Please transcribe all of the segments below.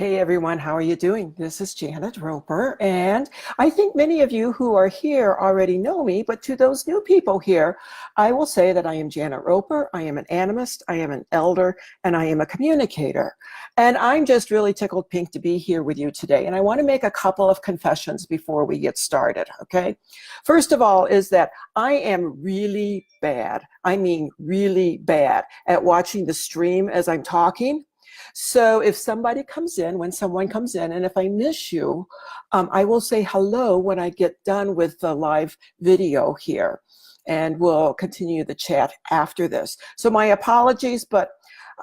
Hey everyone, how are you doing? This is Janet Roper, and I think many of you who are here already know me, but to those new people here, I will say that I am Janet Roper, I am an animist, I am an elder, and I am a communicator. And I'm just really tickled pink to be here with you today. And I want to make a couple of confessions before we get started, okay? First of all is that I am really bad, I mean really bad, at watching the stream as I'm talking. So if somebody comes in, when someone comes in, and if I miss you, I will say hello when I get done with the live video here, and we'll continue the chat after this. So my apologies, but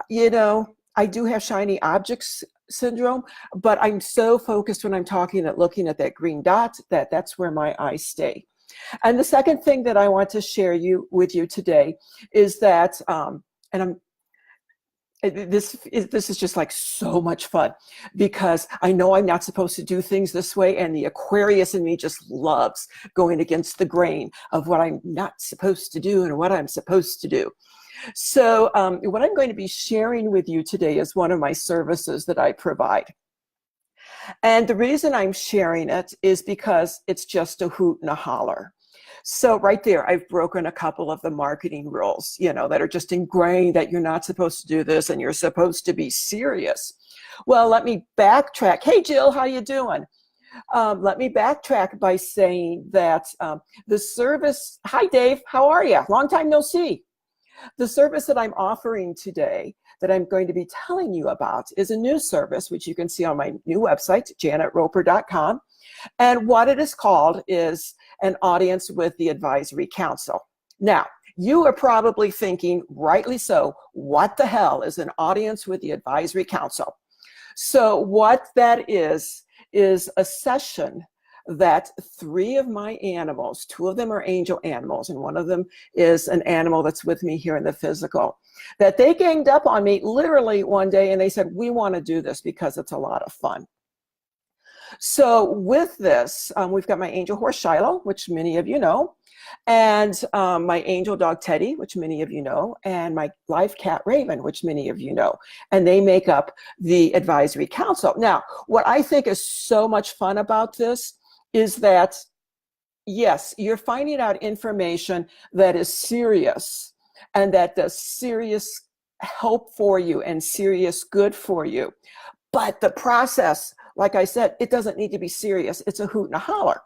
I do have shiny objects syndrome, but I'm so focused when I'm talking at looking at that green dot that's where my eyes stay. And the second thing that I want to share with you today is that, this is just like so much fun, because I know I'm not supposed to do things this way, and the Aquarius in me just loves going against the grain of what I'm not supposed to do and what I'm supposed to do. So what I'm going to be sharing with you today is one of my services that I provide. And the reason I'm sharing it is because it's just a hoot and a holler. So right there, I've broken a couple of the marketing rules, that are just ingrained, that you're not supposed to do this and you're supposed to be serious. Well, let me backtrack. Hey, Jill, how you doing? Let me backtrack by saying that the service, hi, Dave, how are you? Long time no see. The service that I'm offering today, that I'm going to be telling you about, is a new service, which you can see on my new website, janetroper.com. And what it is called is an audience with the advisory council. Now, you are probably thinking, rightly so, what the hell is an audience with the advisory council? So what that is a session that 3 of my animals, 2 of them are angel animals, and 1 of them is an animal that's with me here in the physical, that they ganged up on me literally one day, and they said, we want to do this because it's a lot of fun. So with this, we've got my angel horse Shiloh, which many of you know, and my angel dog Teddy, which many of you know, and my live cat Raven, which many of you know, and they make up the advisory council. Now, what I think is so much fun about this is that, yes, you're finding out information that is serious and that does serious help for you and serious good for you. But the process, like I said, it doesn't need to be serious. It's a hoot and a holler.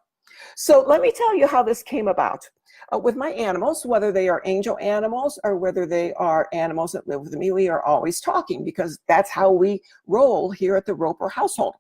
So let me tell you how this came about. With my animals, whether they are angel animals or whether they are animals that live with me, we are always talking, because that's how we roll here at the Roper household.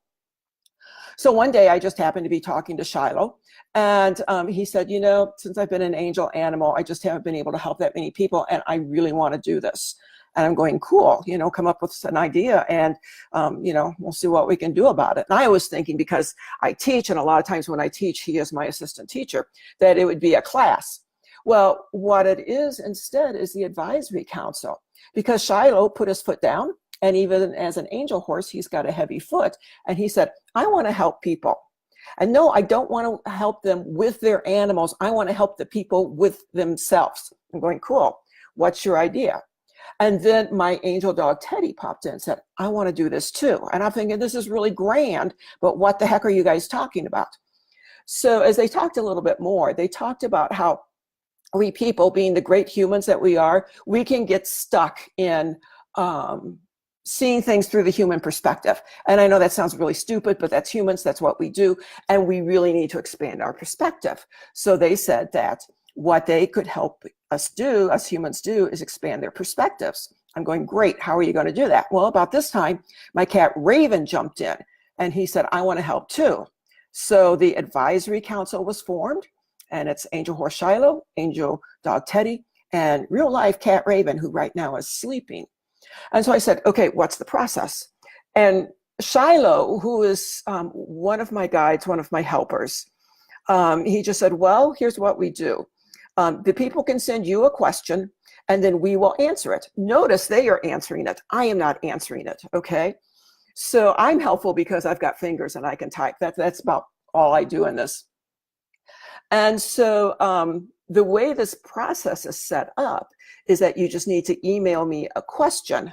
So one day I just happened to be talking to Shiloh, and he said, since I've been an angel animal, I just haven't been able to help that many people, and I really want to do this. And I'm going, cool, come up with an idea, and, we'll see what we can do about it. And I was thinking, because I teach, and a lot of times when I teach, he is my assistant teacher, that it would be a class. Well, what it is instead is the advisory council, because Shiloh put his foot down, and even as an angel horse, he's got a heavy foot. And he said, I want to help people. And no, I don't want to help them with their animals. I want to help the people with themselves. I'm going, cool. What's your idea? And then my angel dog Teddy popped in and said, I want to do this too. And I'm thinking, this is really grand, but what the heck are you guys talking about? So as they talked a little bit more, they talked about how we people, being the great humans that we are, we can get stuck in seeing things through the human perspective. And I know that sounds really stupid, but that's humans, that's what we do. And we really need to expand our perspective. So they said that what they could help us do, us humans do, is expand their perspectives. I'm going, great, how are you going to do that? Well, about this time, my cat Raven jumped in, and he said, I want to help too. So the advisory council was formed, and it's angel horse Shiloh, angel dog Teddy, and real life cat Raven, who right now is sleeping. And so I said, okay, what's the process? And Shiloh, who is one of my guides, one of my helpers, he just said, well, here's what we do. The people can send you a question, and then we will answer it. Notice they are answering it. I am not answering it, okay? So I'm helpful because I've got fingers and I can type. That's about all I do in this. And so the way this process is set up is that you just need to email me a question,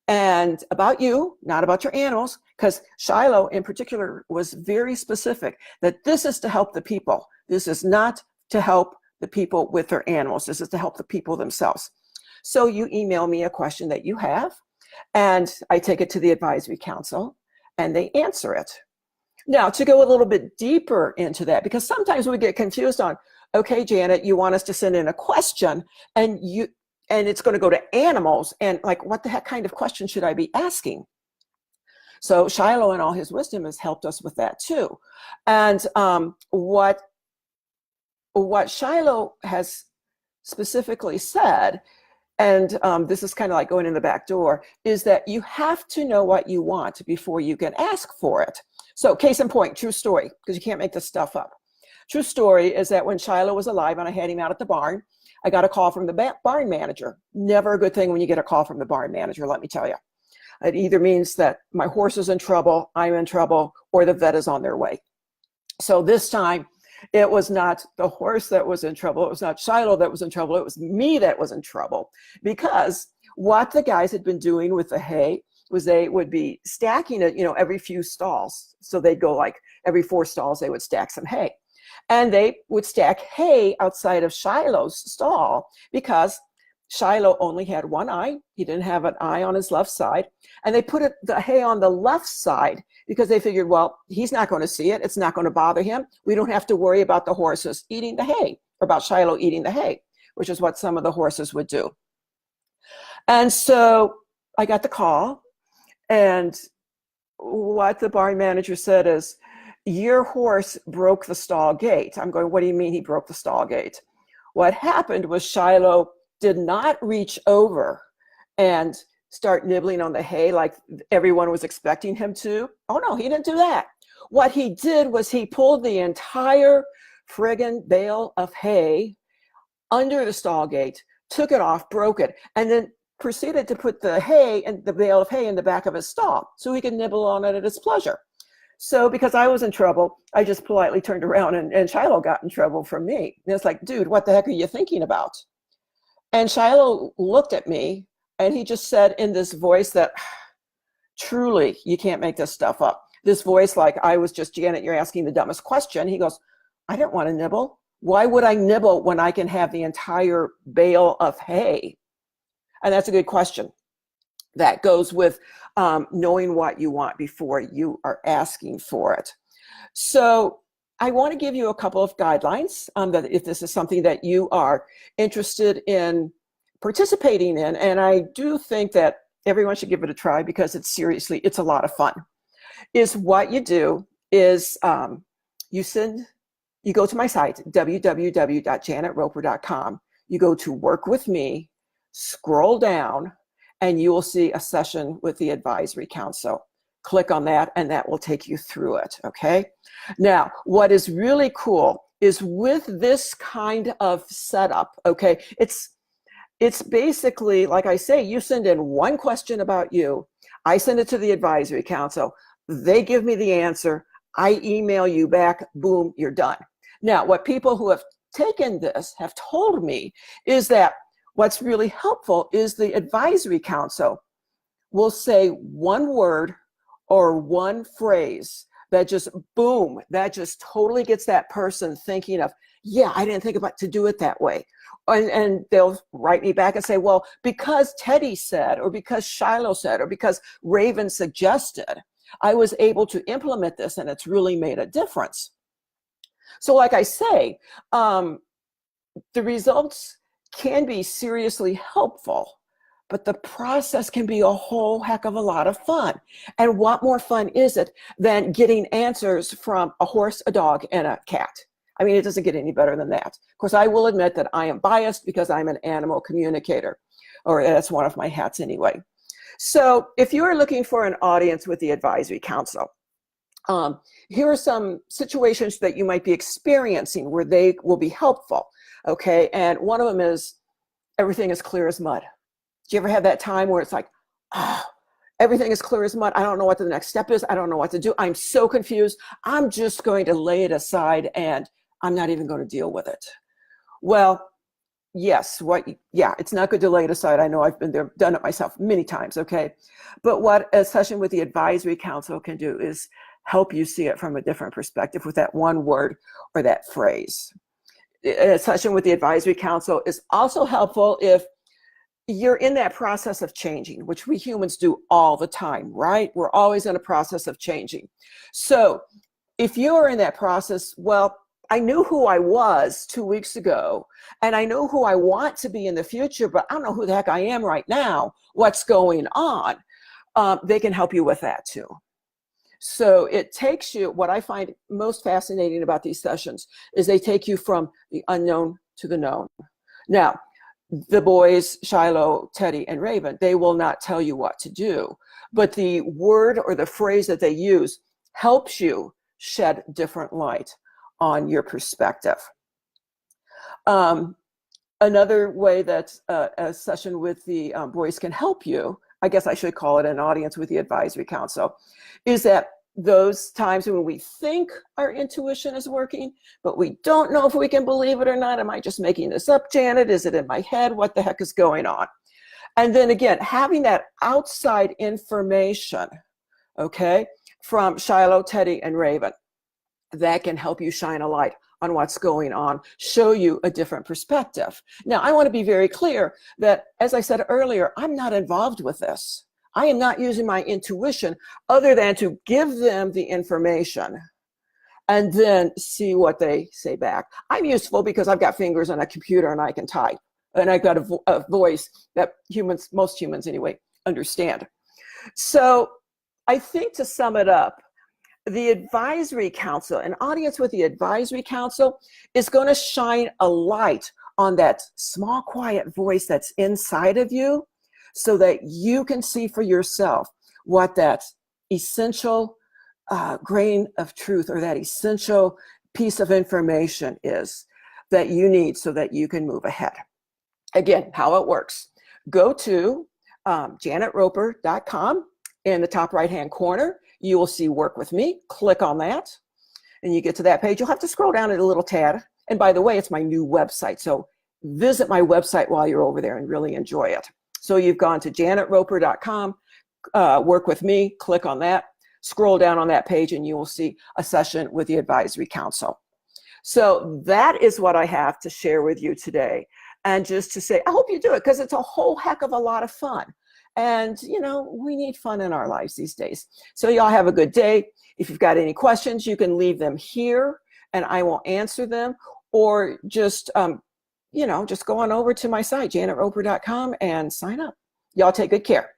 and about you, not about your animals, because Shiloh in particular was very specific that this is to help the people. This is not to help the people with their animals. This is to help the people themselves. So you email me a question that you have, and I take it to the advisory council, and they answer it. Now, to go a little bit deeper into that, because sometimes we get confused on, okay, Janet, you want us to send in a question, and it's going to go to animals, and like, what the heck kind of question should I be asking? So Shiloh in all his wisdom has helped us with that too. And what Shiloh has specifically said, and this is kind of like going in the back door, is that you have to know what you want before you can ask for it. So case in point, true story, because you can't make this stuff up. True story is that when Shiloh was alive and I had him out at the barn, I got a call from the barn manager. Never a good thing when you get a call from the barn manager, let me tell you. It either means that my horse is in trouble, I'm in trouble, or the vet is on their way. So this time, it was not the horse that was in trouble. It was not Shiloh that was in trouble. It was me that was in trouble, because what the guys had been doing with the hay was they would be stacking it, every few stalls. So they'd go like every 4 stalls, they would stack some hay. And they would stack hay outside of Shiloh's stall because Shiloh only had one eye. He didn't have an eye on his left side. And they put the hay on the left side because they figured, well, he's not going to see it. It's not going to bother him. We don't have to worry about the horses eating the hay, or about Shiloh eating the hay, which is what some of the horses would do. And so I got the call, and what the barn manager said is, your horse broke the stall gate. I'm going, what do you mean he broke the stall gate? What happened was Shiloh did not reach over and start nibbling on the hay like everyone was expecting him to. Oh no, he didn't do that. What he did was he pulled the entire friggin' bale of hay under the stall gate, took it off, broke it, and then proceeded to put the hay and the bale of hay in the back of his stall so he could nibble on it at his pleasure. So because I was in trouble, I just politely turned around and Shiloh got in trouble from me. And it's like, dude, what the heck are you thinking about? And Shiloh looked at me and he just said in this voice that, truly, you can't make this stuff up. This voice like, I was just, Janet, you're asking the dumbest question. He goes, I didn't want to nibble. Why would I nibble when I can have the entire bale of hay? And that's a good question. That goes with knowing what you want before you are asking for it. So I want to give you a couple of guidelines that if this is something that you are interested in participating in, and I do think that everyone should give it a try because it's a lot of fun, is what you do is you go to my site, www.janetroper.com. You go to Work With Me, scroll down, and you will see a session with the advisory council. Click on that, and that will take you through it, okay? Now, what is really cool is with this kind of setup, okay, it's basically, like I say, you send in one question about you, I send it to the advisory council, they give me the answer, I email you back, boom, you're done. Now, what people who have taken this have told me is that what's really helpful is the advisory council will say one word or one phrase that just, boom, that just totally gets that person thinking of, yeah, I didn't think about to do it that way. And they'll write me back and say, well, because Teddy said, or because Shiloh said, or because Raven suggested, I was able to implement this and it's really made a difference. So like I say, the results can be seriously helpful, but the process can be a whole heck of a lot of fun. And what more fun is it than getting answers from a horse, a dog, and a cat? I mean, it doesn't get any better than that. Of course, I will admit that I am biased because I'm an animal communicator, or that's one of my hats anyway. So if you are looking for an audience with the advisory council, here are some situations that you might be experiencing where they will be helpful, okay? And one of them is everything is clear as mud. Do you ever have that time where it's like, oh, everything is clear as mud. I don't know what the next step is. I don't know what to do. I'm so confused. I'm just going to lay it aside and I'm not even going to deal with it. Well, yes, yeah, it's not good to lay it aside. I know I've been there, done it myself many times, okay? But what a session with the advisory council can do is help you see it from a different perspective with that one word or that phrase. A session with the advisory council is also helpful if you're in that process of changing, which we humans do all the time, right? We're always in a process of changing. So if you're in that process, well, I knew who I was 2 weeks ago, and I know who I want to be in the future, but I don't know who the heck I am right now. What's going on? They can help you with that too. So it takes you, what I find most fascinating about these sessions is they take you from the unknown to the known. Now, the boys, Shiloh, Teddy, and Raven, they will not tell you what to do, but the word or the phrase that they use helps you shed different light on your perspective. Another way that a session with the boys can help you, I guess I should call it an audience with the advisory council, is that those times when we think our intuition is working, but we don't know if we can believe it or not. Am I just making this up, Janet? Is it in my head? What the heck is going on? And then again, having that outside information, okay, from Shiloh, Teddy, and Raven, that can help you shine a light on what's going on, show you a different perspective. Now, I want to be very clear that, as I said earlier, I'm not involved with this. I am not using my intuition other than to give them the information and then see what they say back. I'm useful because I've got fingers on a computer and I can type. And I've got a voice that humans, most humans anyway, understand. So I think to sum it up, the advisory council, an audience with the advisory council is going to shine a light on that small, quiet voice that's inside of you so that you can see for yourself what that essential grain of truth or that essential piece of information is that you need so that you can move ahead. Again, how it works. Go to janetroper.com. In the top right-hand corner, you will see Work With Me. Click on that, and you get to that page. You'll have to scroll down a little tad. And by the way, it's my new website, so visit my website while you're over there and really enjoy it. So you've gone to janetroper.com, Work With Me, click on that, scroll down on that page, and you will see a session with the advisory council. So that is what I have to share with you today. And just to say, I hope you do it, because it's a whole heck of a lot of fun. And, you know, we need fun in our lives these days. So y'all have a good day. If you've got any questions, you can leave them here and I will answer them, or just, you know, just go on over to my site, janetroper.com, and sign up. Y'all take good care.